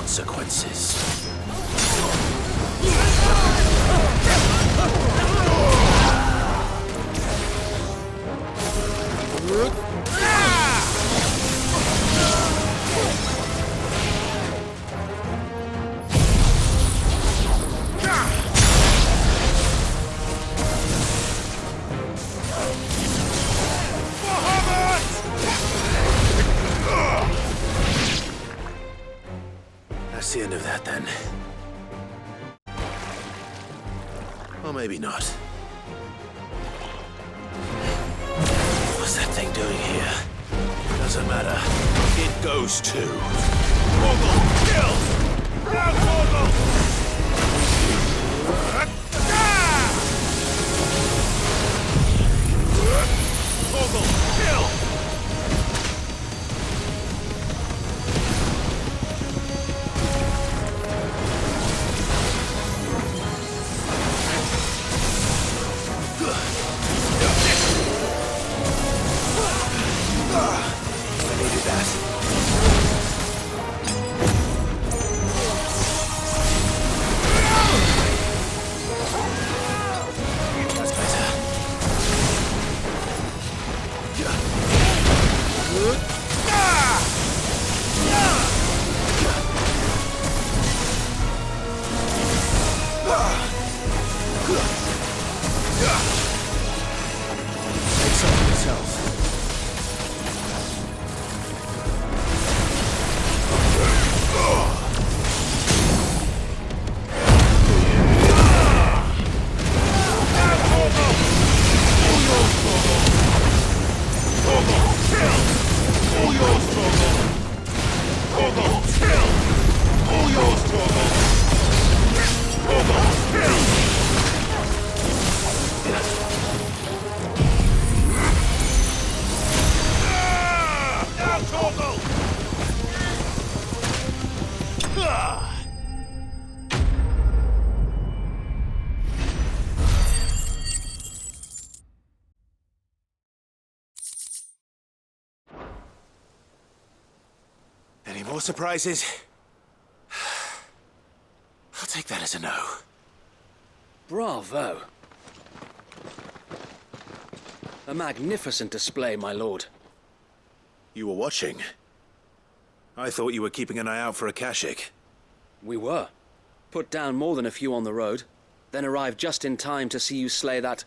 consequences. That's the end of that, then. Or maybe not. What's that thing doing here? Doesn't matter. It goes too. Torgal, kill! Now, Torgal! Torgal, kill! Any more surprises? I'll take that as a no. Bravo. A magnificent display, my lord. You were watching? I thought you were keeping an eye out for a Kashik. We were. Put down more than a few on the road, then arrived just in time to see you slay that...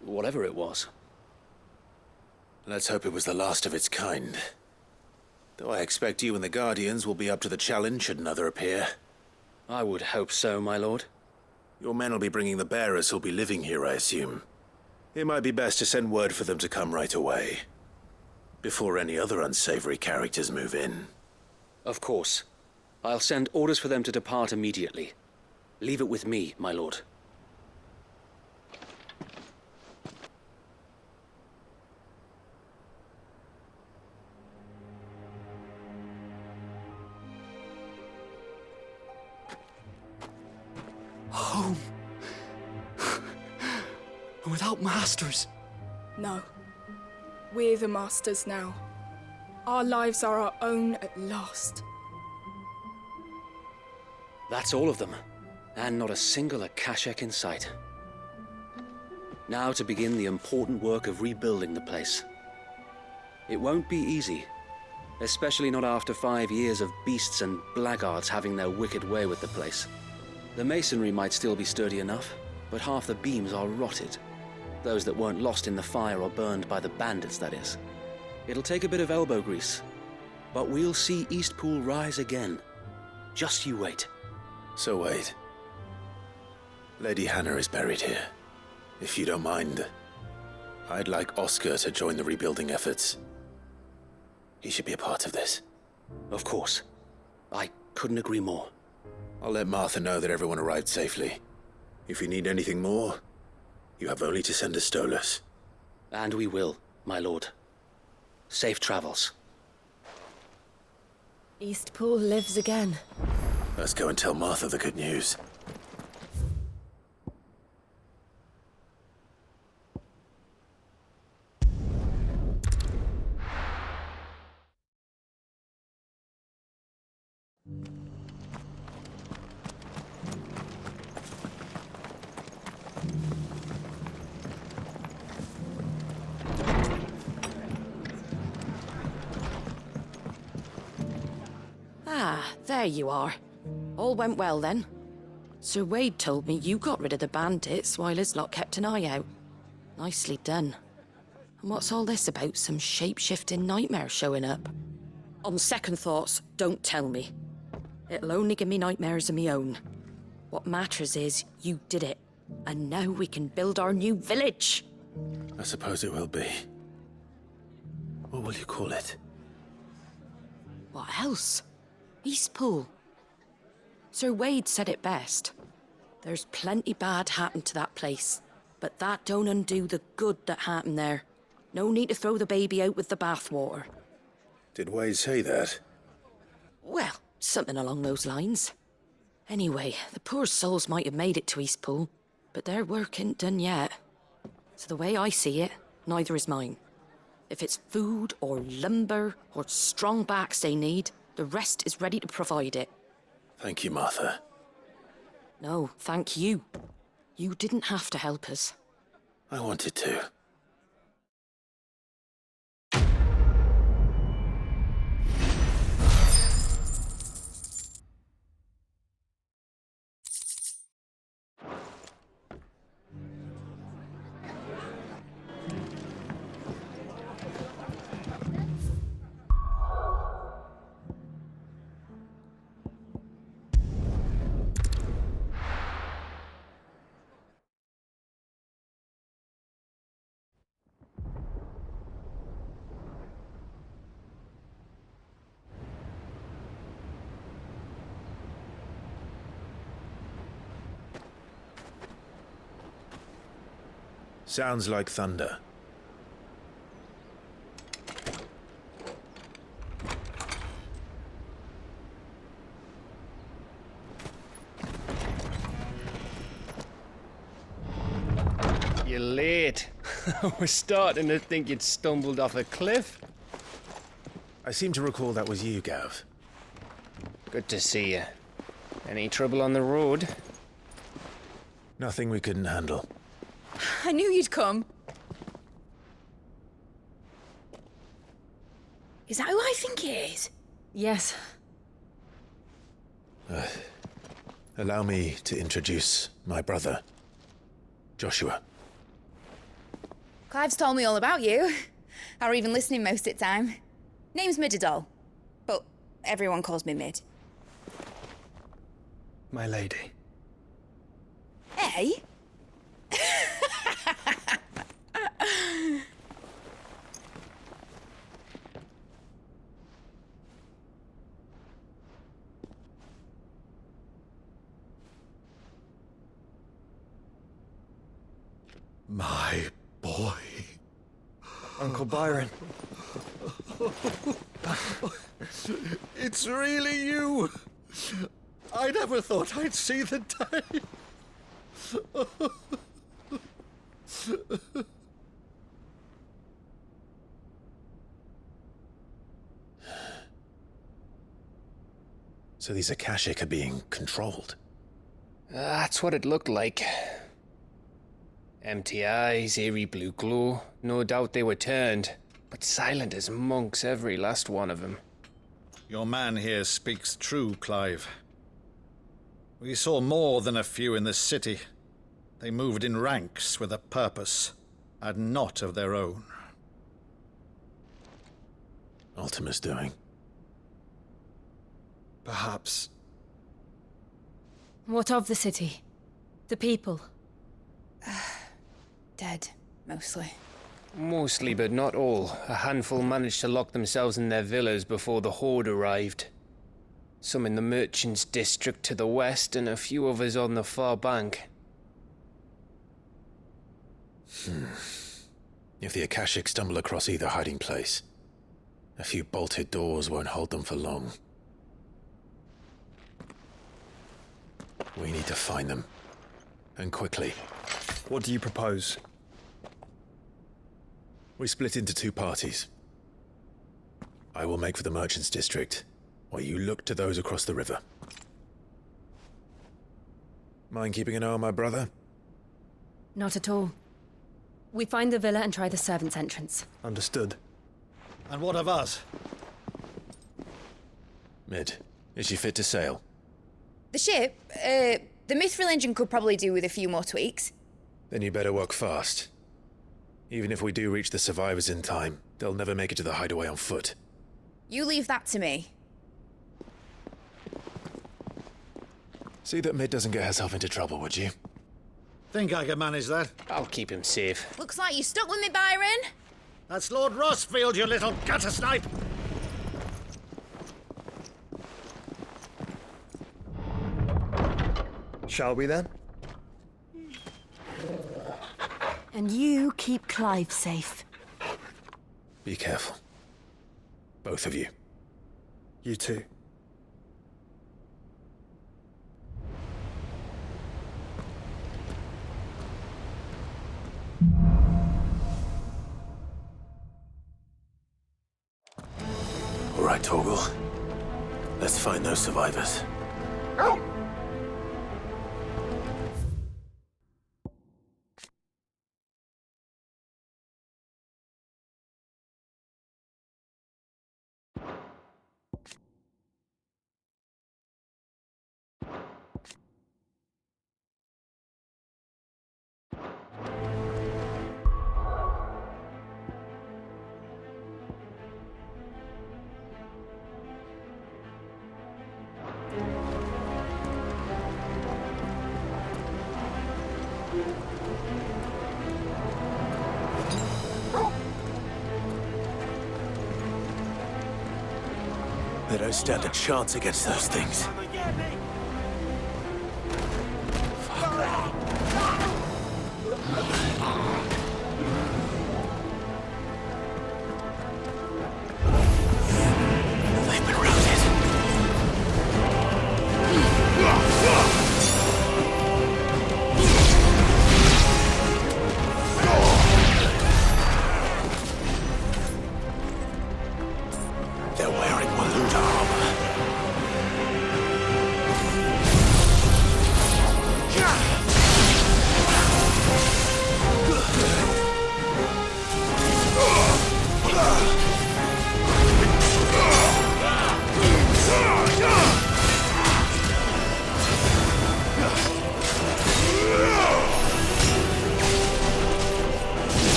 whatever it was. Let's hope it was the last of its kind. Though I expect you and the Guardians will be up to the challenge should another appear. I would hope so, my lord. Your men will be bringing the bearers who'll be living here, I assume. It might be best to send word for them to come right away, before any other unsavory characters move in. Of course. I'll send orders for them to depart immediately. Leave it with me, my lord. Home. Without masters. No. We're the masters now. Our lives are our own at last. That's all of them. And not a single Akashek in sight. Now to begin the important work of rebuilding the place. It won't be easy. Especially not after 5 years of beasts and blackguards having their wicked way with the place. The masonry might still be sturdy enough, but half the beams are rotted. Those that weren't lost in the fire or burned by the bandits, that is. It'll take a bit of elbow grease, but we'll see Eastpool rise again. Just you wait. So wait. Lady Hannah is buried here. If you don't mind, I'd like Oscar to join the rebuilding efforts. He should be a part of this. Of course. I couldn't agree more. I'll let Martha know that everyone arrived safely. If you need anything more, you have only to send a Stolas. And we will, my lord. Safe travels. Eastpool lives again. Let's go and tell Martha the good news. Ah, there you are. All went well then. Sir Wade told me you got rid of the bandits while his lot kept an eye out. Nicely done. And what's all this about some shape-shifting nightmare showing up? On second thoughts, don't tell me. It'll only give me nightmares of me own. What matters is you did it. And now we can build our new village. I suppose it will be. What will you call it? What else? Eastpool. Sir Wade said it best. There's plenty bad happened to that place, but that don't undo the good that happened there. No need to throw the baby out with the bathwater. Did Wade say that? Well, something along those lines. Anyway, the poor souls might have made it to Eastpool, but their work ain't done yet. So the way I see it, neither is mine. If it's food or lumber or strong backs they need, the rest is ready to provide it. Thank you, Martha. No, thank you. You didn't have to help us. I wanted to. Sounds like thunder. You're late. I was starting to think you'd stumbled off a cliff. I seem to recall that was you, Gav. Good to see you. Any trouble on the road? Nothing we couldn't handle. I knew you'd come. Is that who I think it is? Yes. Allow me to introduce my brother, Joshua. Clive's told me all about you. Or even listening most of the time. Name's Midadol, but everyone calls me Mid. My lady. Hey? My boy. Uncle Byron. It's really you. I never thought I'd see the day. So these Akashic are being controlled. That's what it looked like. Empty eyes, eerie blue glow. No doubt they were turned, but silent as monks, every last one of them. Your man here speaks true, Clive. We saw more than a few in this city. They moved in ranks with a purpose, and not of their own. Ultima's doing. Perhaps. What of the city? The people? Dead, mostly. Mostly, but not all. A handful managed to lock themselves in their villas before the Horde arrived. Some in the merchants' district to the west, and a few others on the far bank. If the Akashic stumble across either hiding place, a few bolted doors won't hold them for long. We need to find them. And quickly. What do you propose? We split into two parties. I will make for the merchants' district, while you look to those across the river. Mind keeping an eye on my brother? Not at all. We find the villa and try the servants' entrance. Understood. And what of us? Mid, Is she fit to sail? The ship, the Mithril engine could probably do with a few more tweaks. Then you better work fast. Even if we do reach the survivors in time, they'll never make it to the hideaway on foot. You leave that to me. See that Mid doesn't get herself into trouble, would you? Think I can manage that? I'll keep him safe. Looks like you stuck with me, Byron. That's Lord Rossfield, you little gutter snipe! Shall we then? And you keep Clive safe. Be careful. Both of you. You too. All right, Torgal. Let's find those survivors. They don't stand a chance against those things. They've been routed. They're wearing Waloed armor.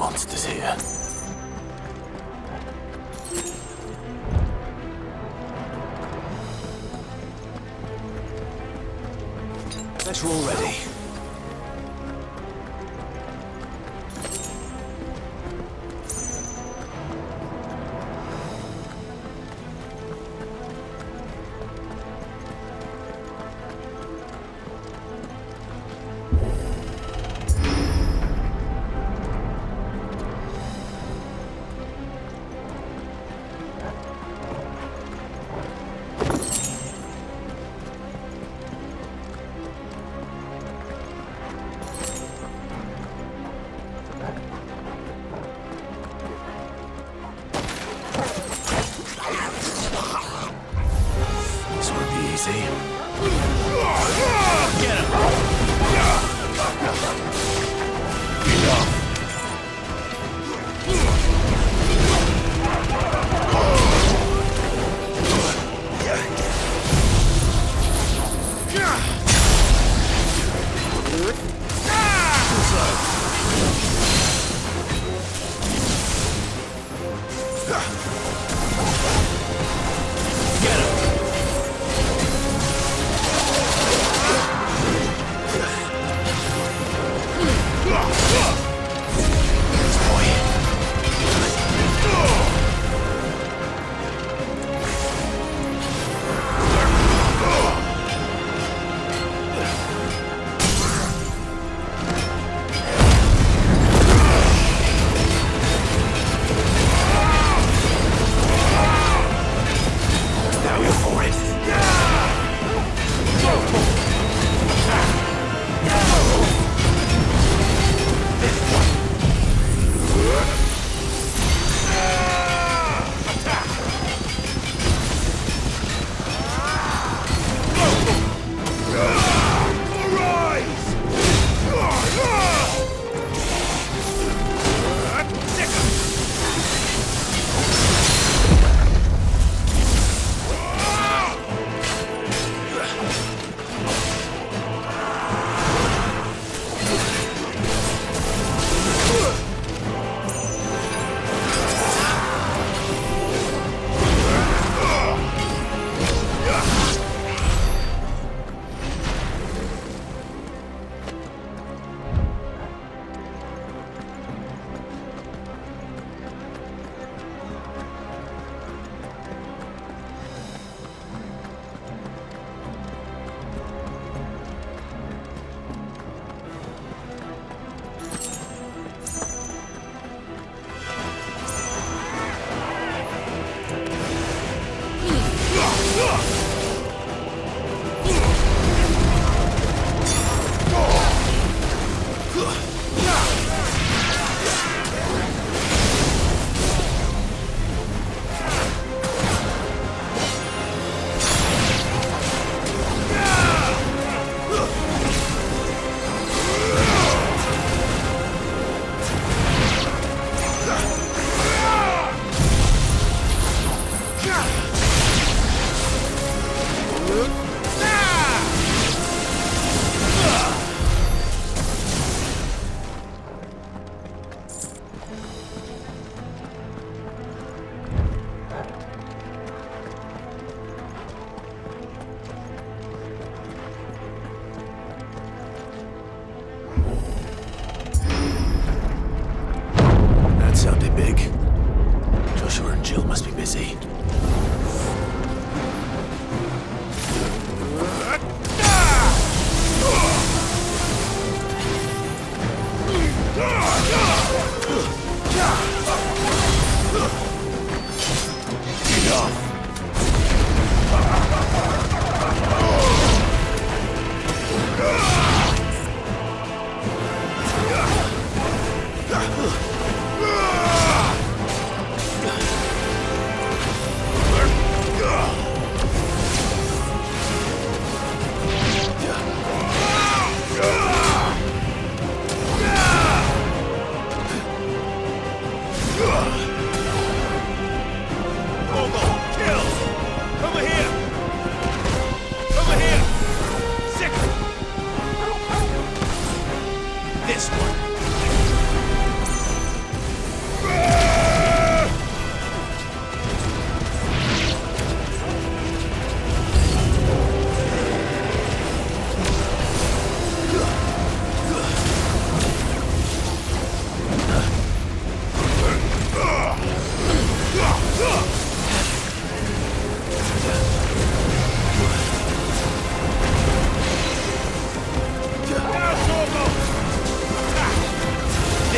monsters here. Bet we're all ready.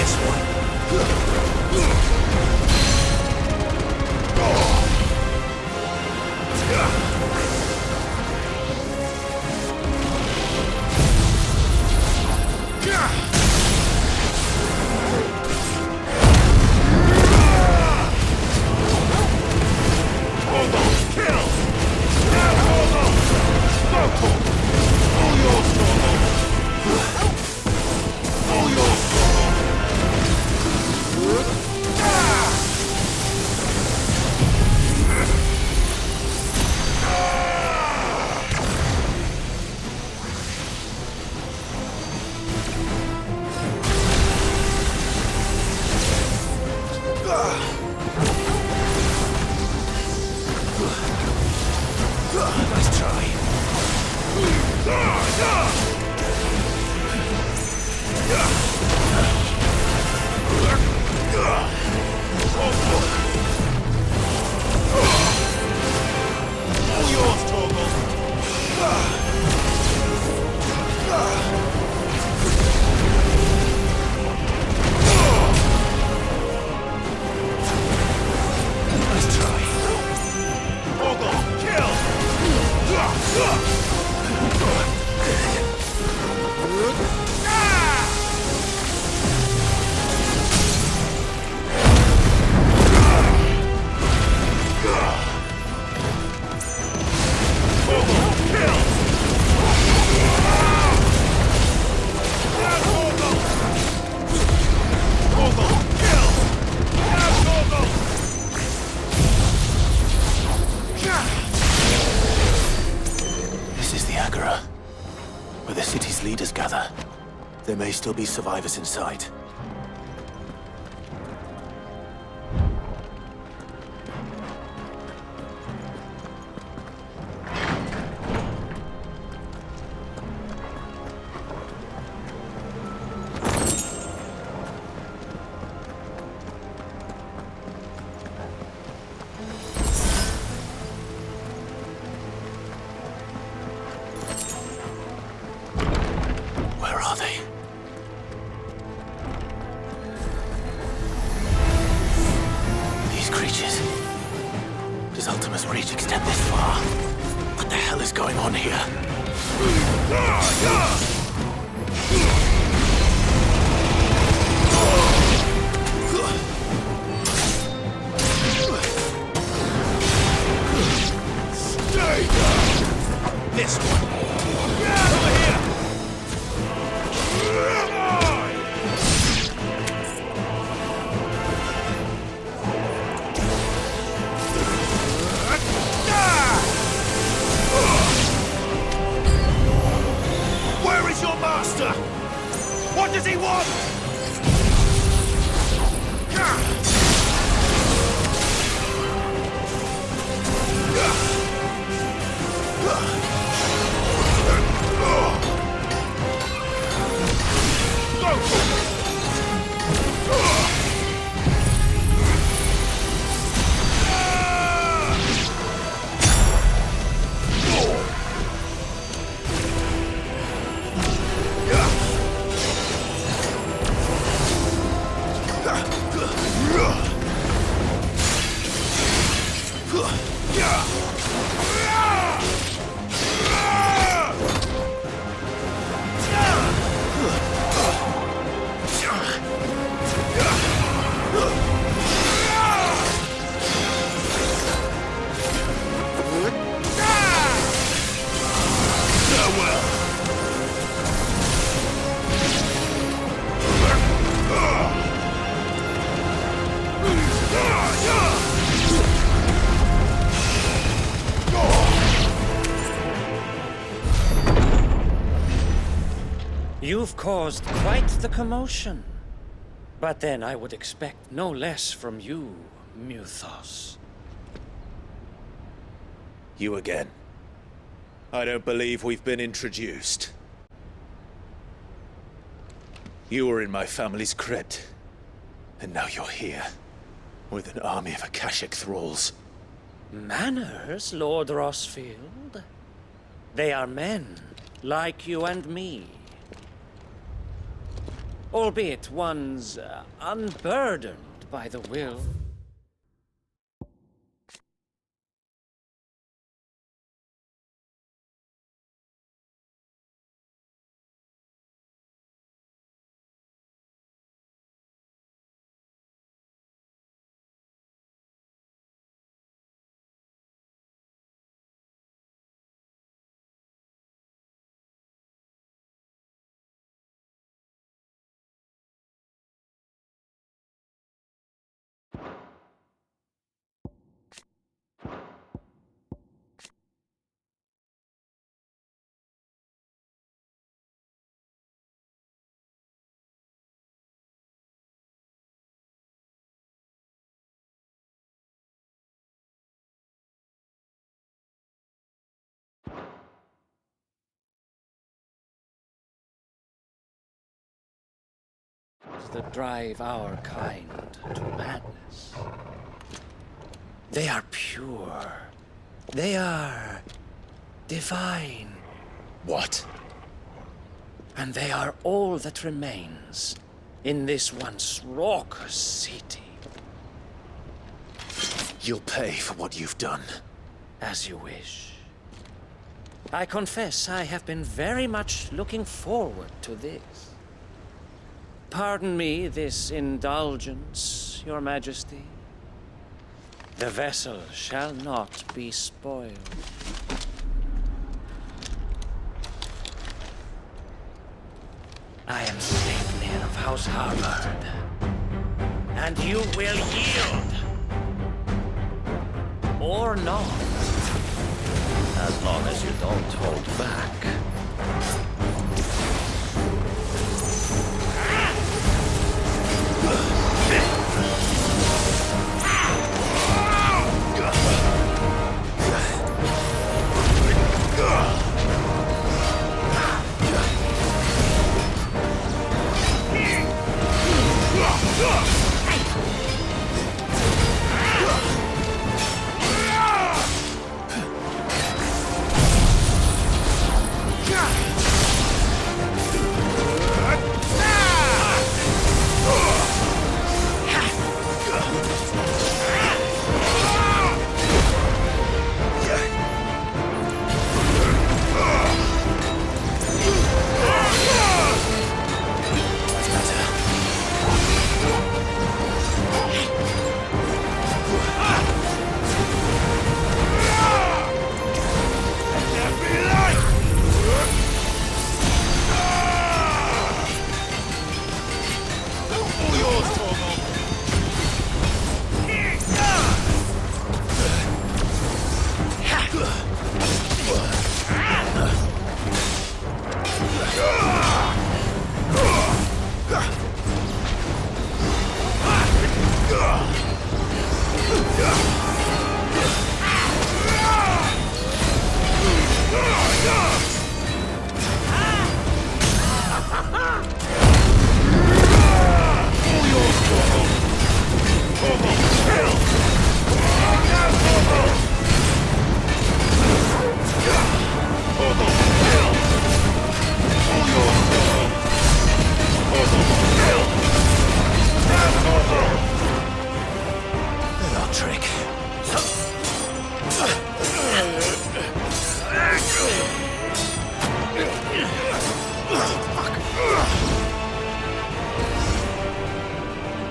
This one. Nice try. All yours, Torgal. Nice try. Torgal, kill! This is the Agora, where the city's leaders gather. There may still be survivors inside. Where are they? These creatures. Does Ultima's reach extend this far? What the hell is going on here? This one. Over here. Where is your master? What does he want? You've caused quite the commotion. But then I would expect no less from you, Muthos. You again. I don't believe we've been introduced. You were in my family's crypt. And now you're here. With an army of Akashic thralls. Manners, Lord Rossfield? They are men, like you and me. albeit one's unburdened by the will. That drive our kind to madness. They are pure. They are divine. What? And they are all that remains in this once raucous city. You'll pay for what you've done. As you wish. I confess I have been very much looking forward to this. Pardon me this indulgence, Your Majesty. The vessel shall not be spoiled. I am Sleipnir of House Harbard, and you will yield. Or not. As long as you don't hold back.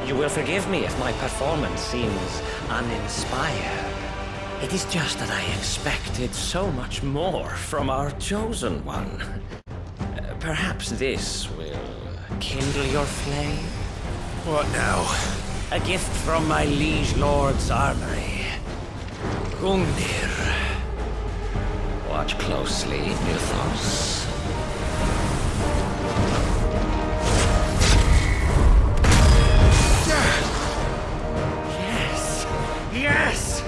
You will forgive me if my performance seems uninspired. It is just that I expected so much more from our chosen one. Perhaps this will kindle your flame? What now? A gift from my liege lord's armory. Gungnir. Watch closely, Mythos. Yes! Yes!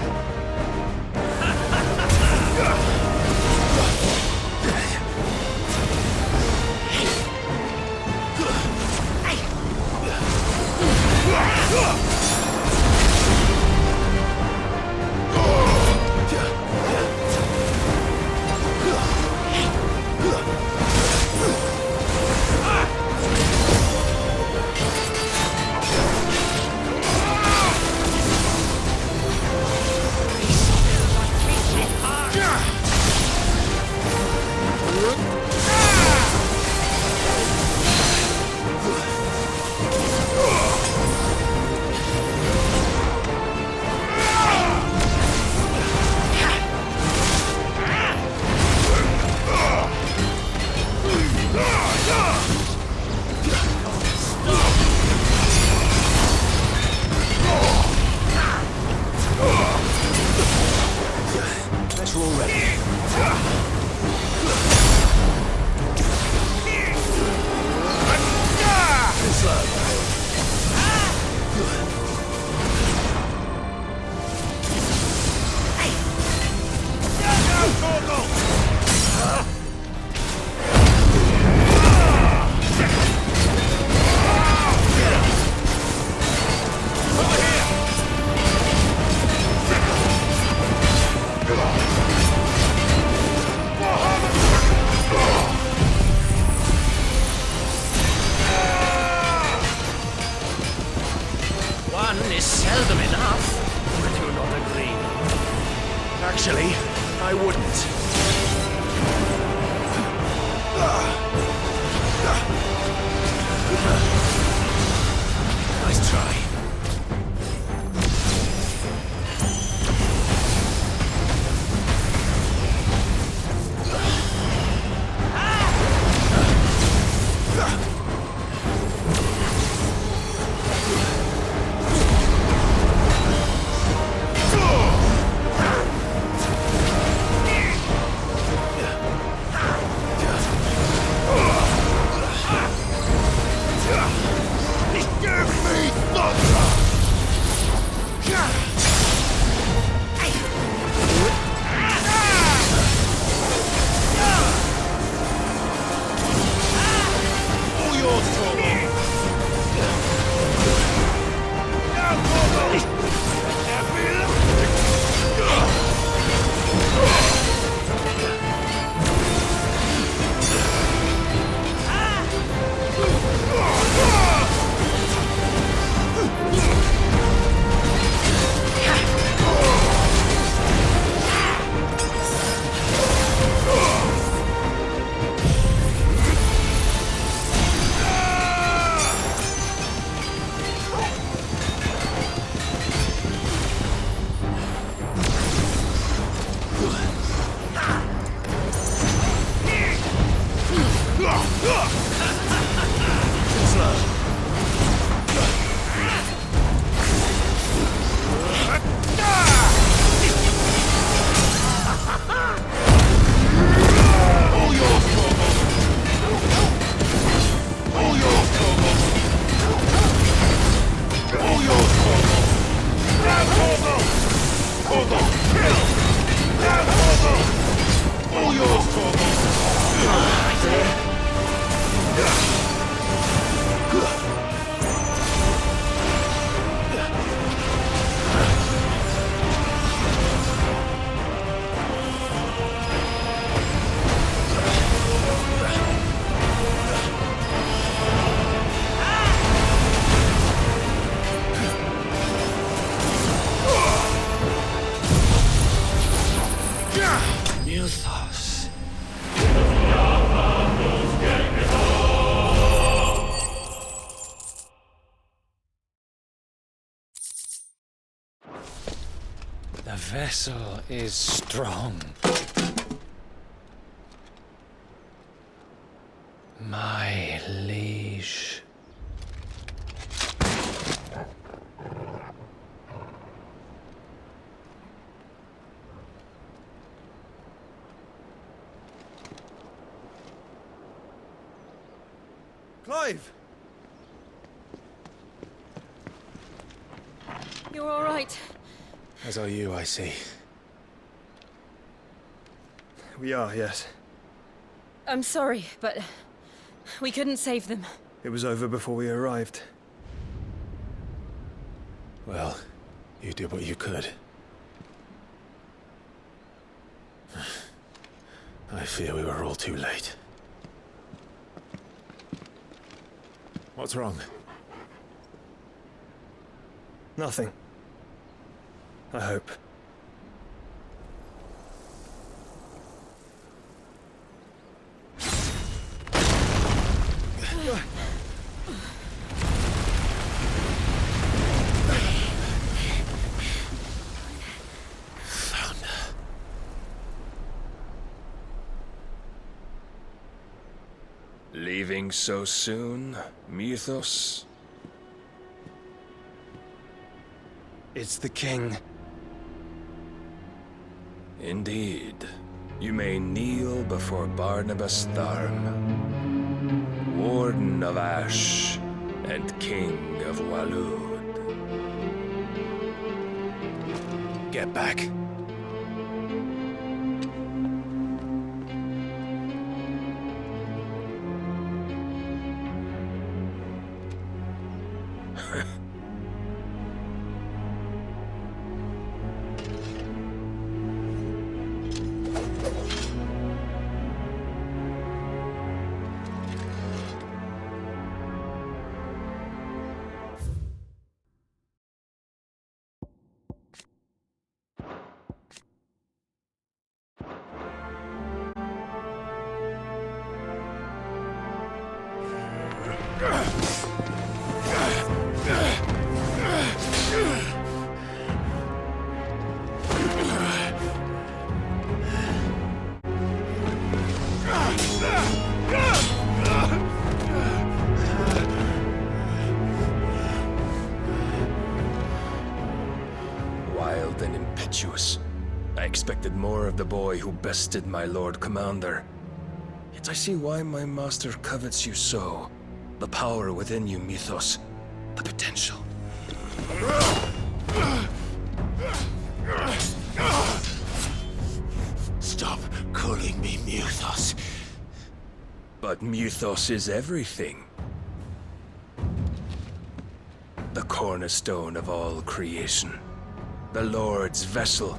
clean. Actually, I wouldn't. Nice try. Mythos. The vessel is strong. My liege. Clive! You're all right. As are you, I see. We are, yes. I'm sorry, but we couldn't save them. It was over before we arrived. Well, you did what you could. I fear we were all too late. What's wrong? Nothing. I hope. Leaving so soon, Mythos? It's the king. Indeed. You may kneel before Barnabas Tharm, Warden of Ash and King of Walud. Get back. virtuous. I expected more of the boy who bested my Lord Commander. Yet I see why my master covets you so. The power within you, Mythos. The potential. Stop calling me Mythos. But Mythos is everything. The cornerstone of all creation. The Lord's vessel.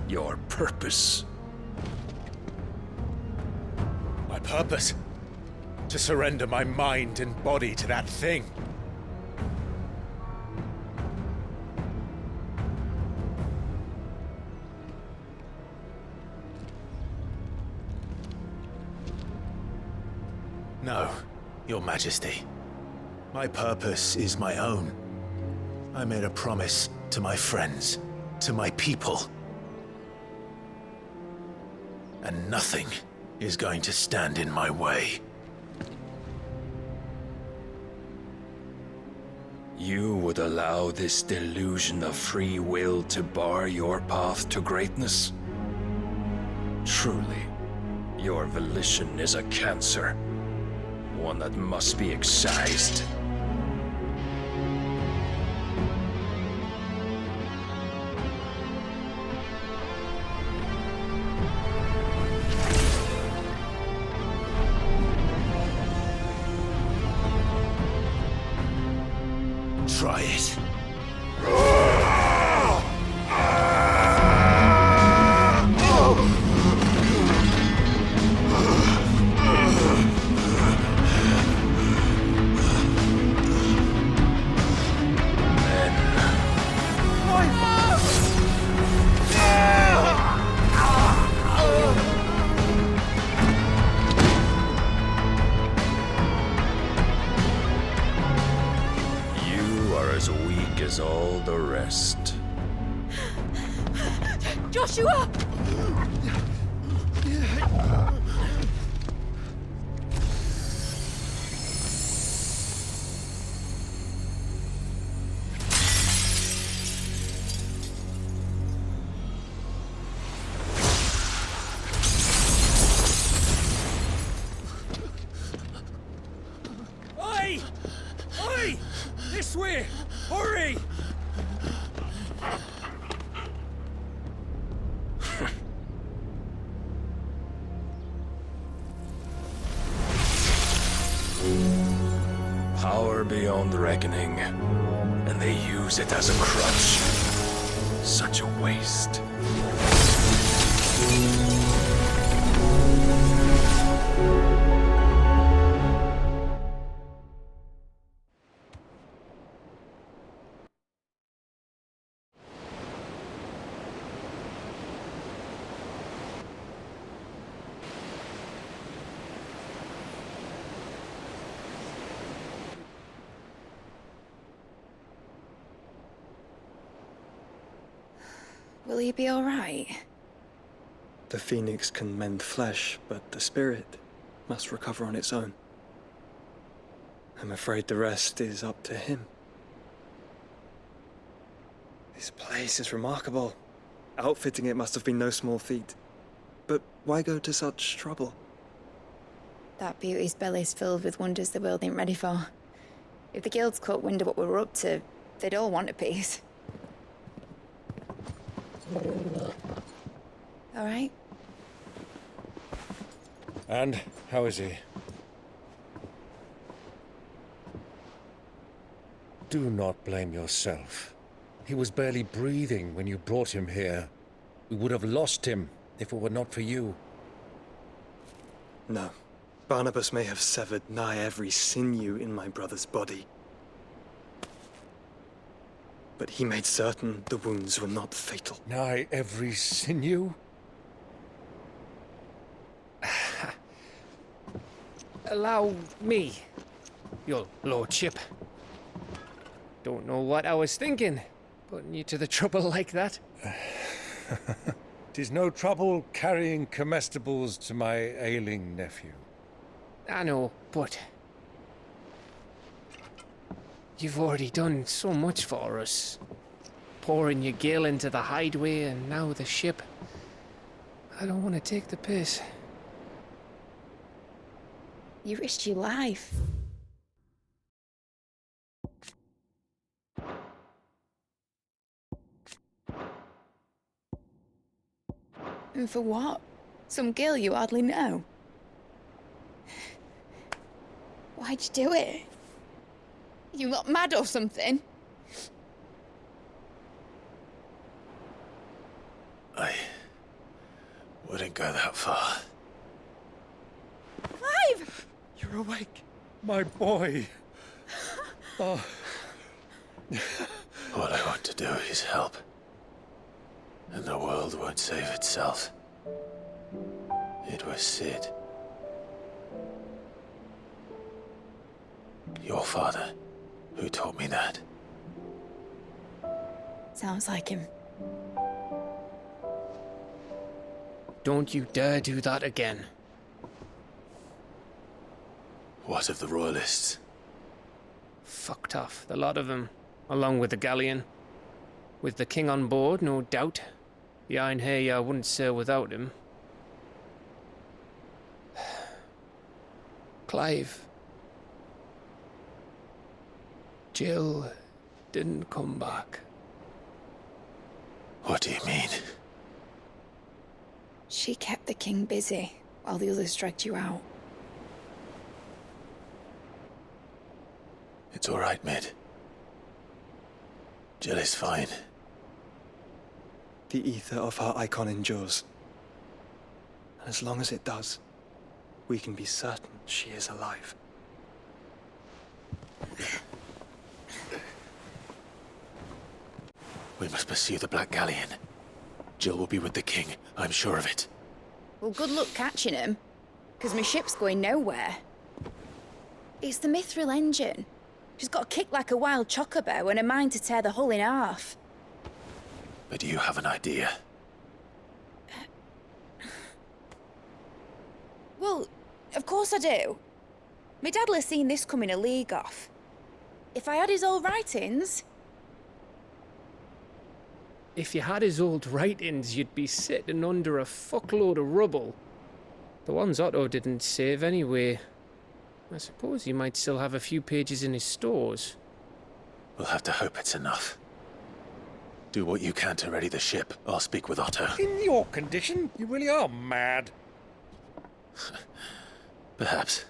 Your purpose. My purpose? To surrender my mind and body to that thing. No, Your Majesty. My purpose is my own. I made a promise to my friends, to my people. And nothing is going to stand in my way. You would allow this delusion of free will to bar your path to greatness? Truly, your volition is a cancer. One that must be excised. Try it. As weak as all the rest. Joshua! Oi! Oi! This way! Hurry! Power beyond reckoning, and they use it as a crutch. Such a waste. Will he be all right? The phoenix can mend flesh, but the spirit must recover on its own. I'm afraid the rest is up to him. This place is remarkable. Outfitting it must have been no small feat. But why go to such trouble? That beauty's belly's filled with wonders the world ain't ready for. If the guilds caught wind of what we were up to, they'd all want a piece. All right? And how is he? Do not blame yourself. He was barely breathing when you brought him here. We would have lost him if it were not for you. No. Barnabas may have severed nigh every sinew in my brother's body. But he made certain the wounds were not fatal. Nigh every sinew? Allow me, your lordship. Don't know what I was thinking, putting you to the trouble like that. 'Tis no trouble carrying comestibles to my ailing nephew. I know, but you've already done so much for us. pouring your gale into the hideaway and now the ship. I don't want to take the piss. You risked your life. And for what? Some girl you hardly know? Why'd you do it? You not mad or something? I wouldn't go that far. Clive! You're awake, my boy. Oh. All I want to do is help. And the world won't save itself. It was Sid. Your father, who taught me that. Sounds like him. Don't you dare do that again. What of the Royalists? Fucked off, the lot of them, along with the galleon. With the king on board, no doubt. The Iron Hair wouldn't sail without him. Clive. Jill didn't come back. What do you mean? She kept the king busy while the others dragged you out. It's all right, Mid. Jill is fine. The ether of her icon endures. And as long as it does, we can be certain she is alive. We must pursue the Black Galleon. Jill will be with the king, I'm sure of it. Well, good luck catching him, because my ship's going nowhere. It's the Mithril engine. She's got a kick like a wild chocobo and a mind to tear the hull in half. But do you have an idea? Well, of course I do. My dad'll have seen this coming a league off. If I had his old writings... If you had his old writings, you'd be sitting under a fuckload of rubble. The ones Otto didn't save anyway. I suppose you might still have a few pages in his stores. We'll have to hope it's enough. Do what you can to ready the ship. I'll speak with Otto. In your condition, you really are mad. Perhaps.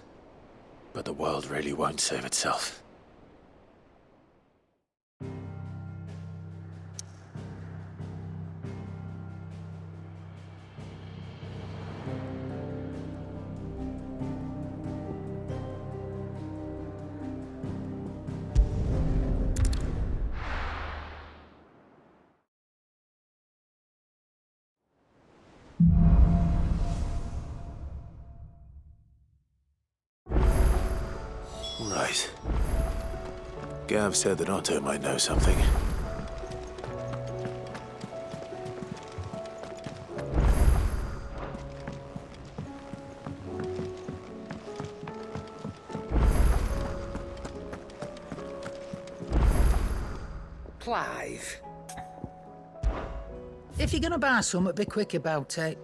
But the world really won't save itself. Right. Gav said that Otto might know something. Clive. If you're gonna buy something, be quick about it.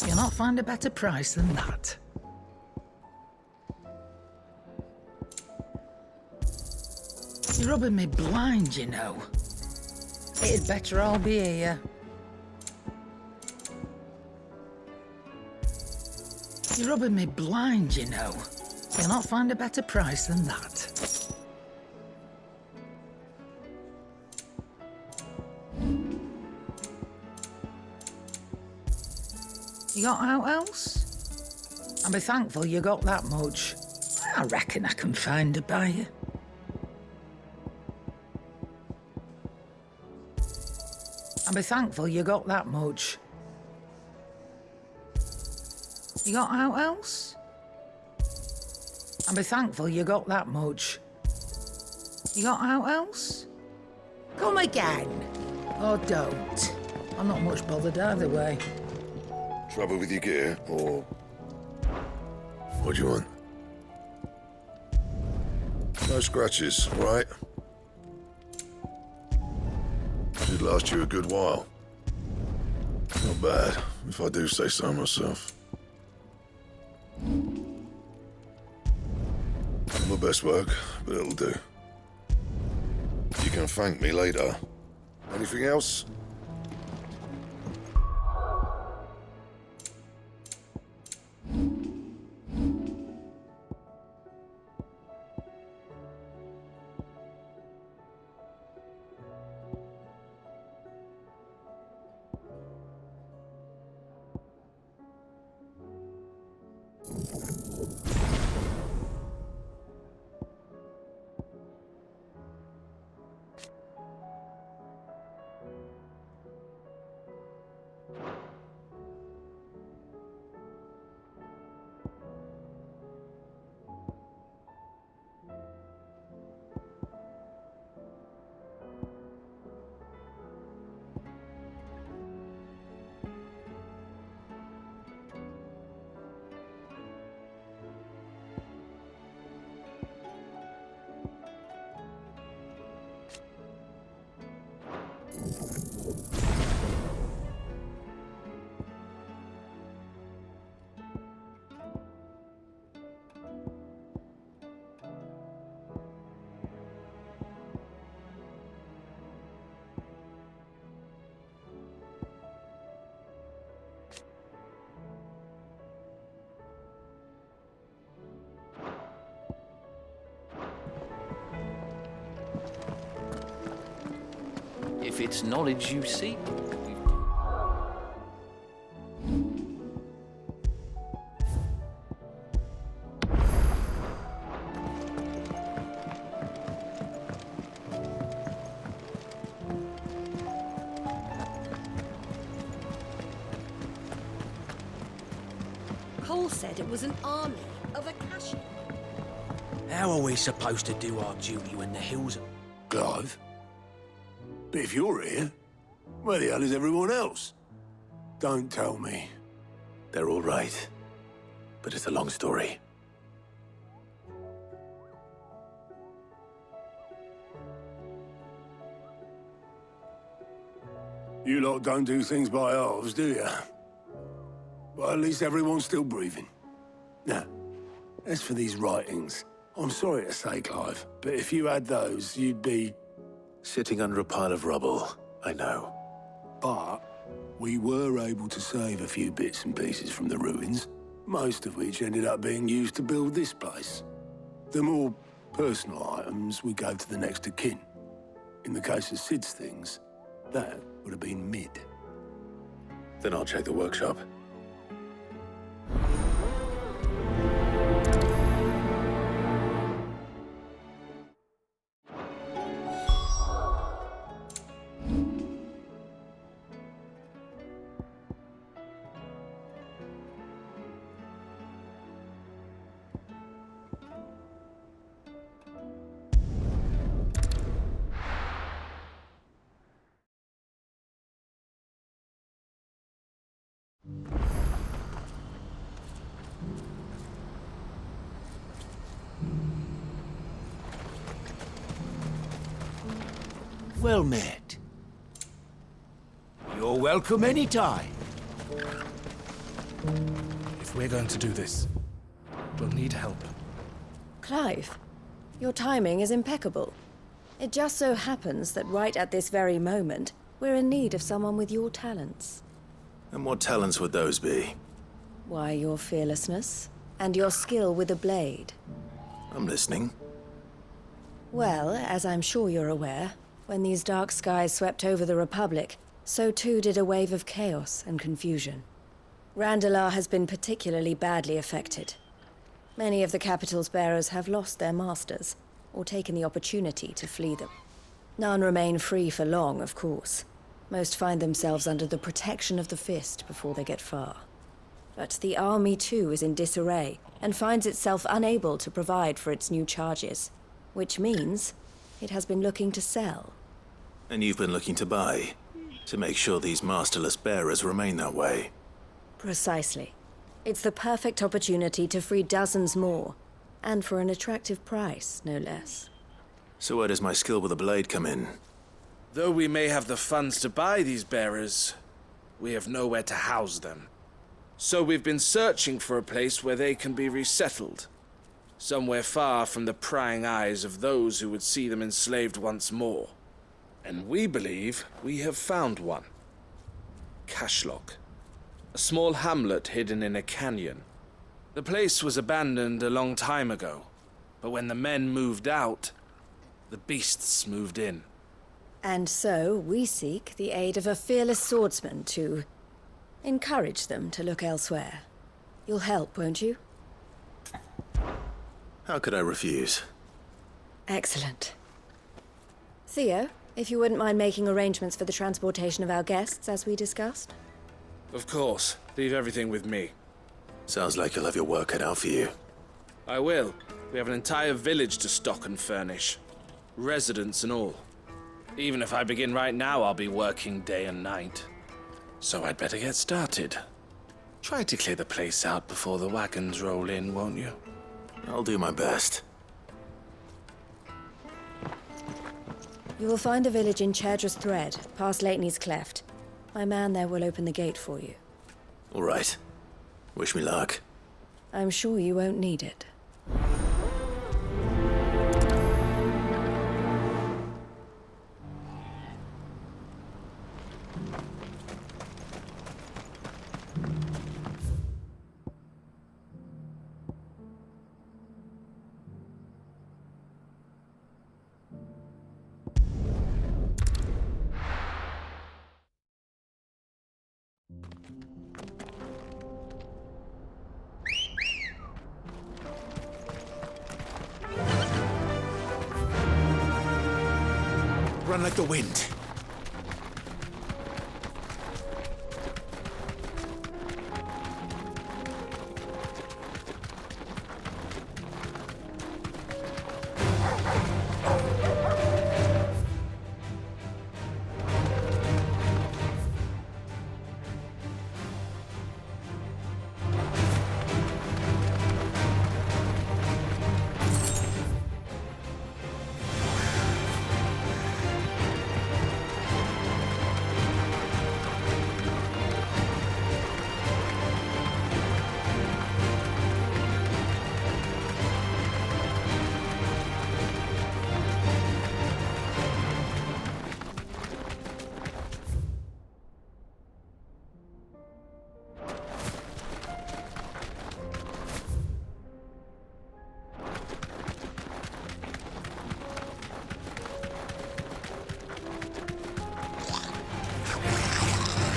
You'll not find a better price than that. You're rubbing me blind, you know. It'd better all be here. You're rubbing me blind, you know. You'll not find a better price than that. You got out else? I'll be thankful you got that much. I reckon I can find a buyer. I'll be thankful you got that much. You got out else? I'll be thankful you got that much. You got out else? Come again. Or don't. I'm not much bothered either way. Trouble with your gear, or... What do you want? No scratches, right? Should last you a good while. Not bad, if I do say so myself. Not my best work, but it'll do. You can thank me later. Anything else? If it's knowledge you seek. Cole said it was an army of Akashi. How are we supposed to do our duty when the hills are... Clive? But if you're here, where the hell is everyone else? Don't tell me. They're all right. But it's a long story. You lot don't do things by halves, do you? But at least everyone's still breathing. Now, as for these writings, I'm sorry to say, Clive, but if you had those, you'd be... Sitting under a pile of rubble, I know. But we were able to save a few bits and pieces from the ruins, most of which ended up being used to build this place. The more personal items we gave to the next of kin. In the case of Sid's things, that would have been mid. Then I'll check the workshop. Well met. You're welcome anytime. If we're going to do this, we'll need help. Clive, your timing is impeccable. It just so happens that right at this very moment, we're in need of someone with your talents. And what talents would those be? Why, your fearlessness and your skill with a blade. I'm listening. Well, as I'm sure you're aware, when these dark skies swept over the Republic, so too did a wave of chaos and confusion. Randalar has been particularly badly affected. Many of the capital's bearers have lost their masters, or taken the opportunity to flee them. None remain free for long, of course. Most find themselves under the protection of the Fist before they get far. But the army too is in disarray, and finds itself unable to provide for its new charges. Which means it has been looking to sell. And you've been looking to buy, to make sure these masterless bearers remain that way. Precisely. It's the perfect opportunity to free dozens more, and for an attractive price, no less. So where does my skill with a blade come in? Though we may have the funds to buy these bearers, we have nowhere to house them. So we've been searching for a place where they can be resettled. Somewhere far from the prying eyes of those who would see them enslaved once more. And we believe we have found one. Cashlock. A small hamlet hidden in a canyon. The place was abandoned a long time ago, but when the men moved out, the beasts moved in. And so we seek the aid of a fearless swordsman to encourage them to look elsewhere. You'll help, won't you? How could I refuse? Excellent. Theo, if you wouldn't mind making arrangements for the transportation of our guests, as we discussed. Of course. Leave everything with me. Sounds like you'll have your work cut out for you. I will. We have an entire village to stock and furnish. Residents and all. Even if I begin right now, I'll be working day and night. So I'd better get started. Try to clear the place out before the wagons roll in, won't you? I'll do my best. You will find a village in Chairdress Thread, past Lateney's Cleft. My man there will open the gate for you. All right. Wish me luck. I'm sure you won't need it. Run like the wind.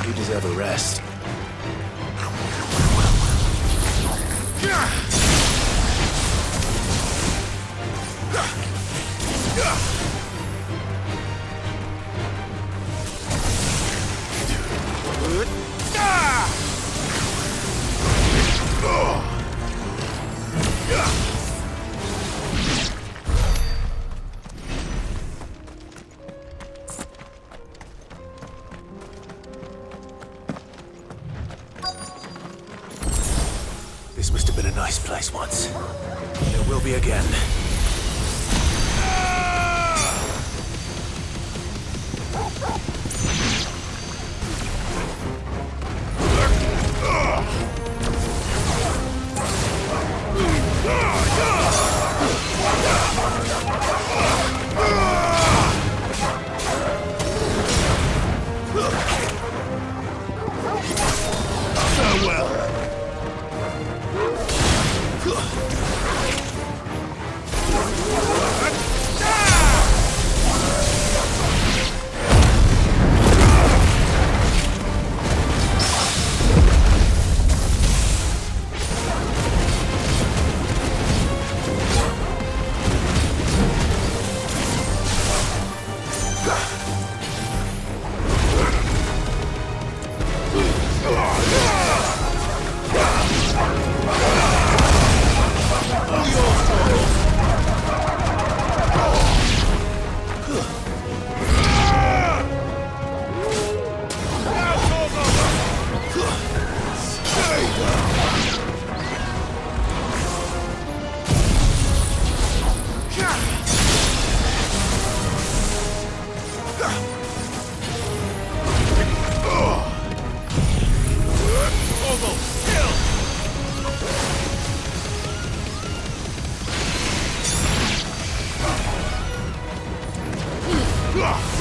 You deserve a rest. This must have been a nice place once. It will be again. Farewell.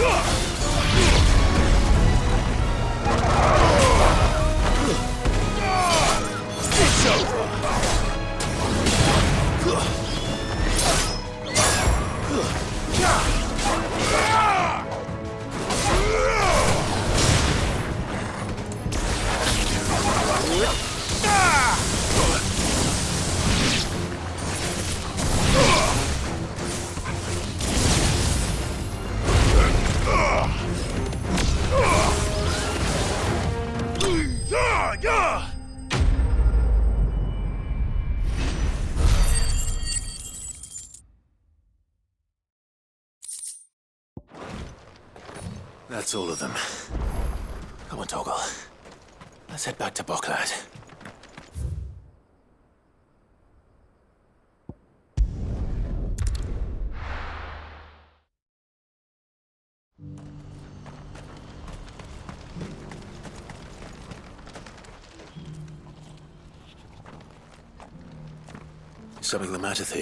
It's over! That's all of them. Come on, Toggle. Let's head back to Boklad. Something the matter, Thea?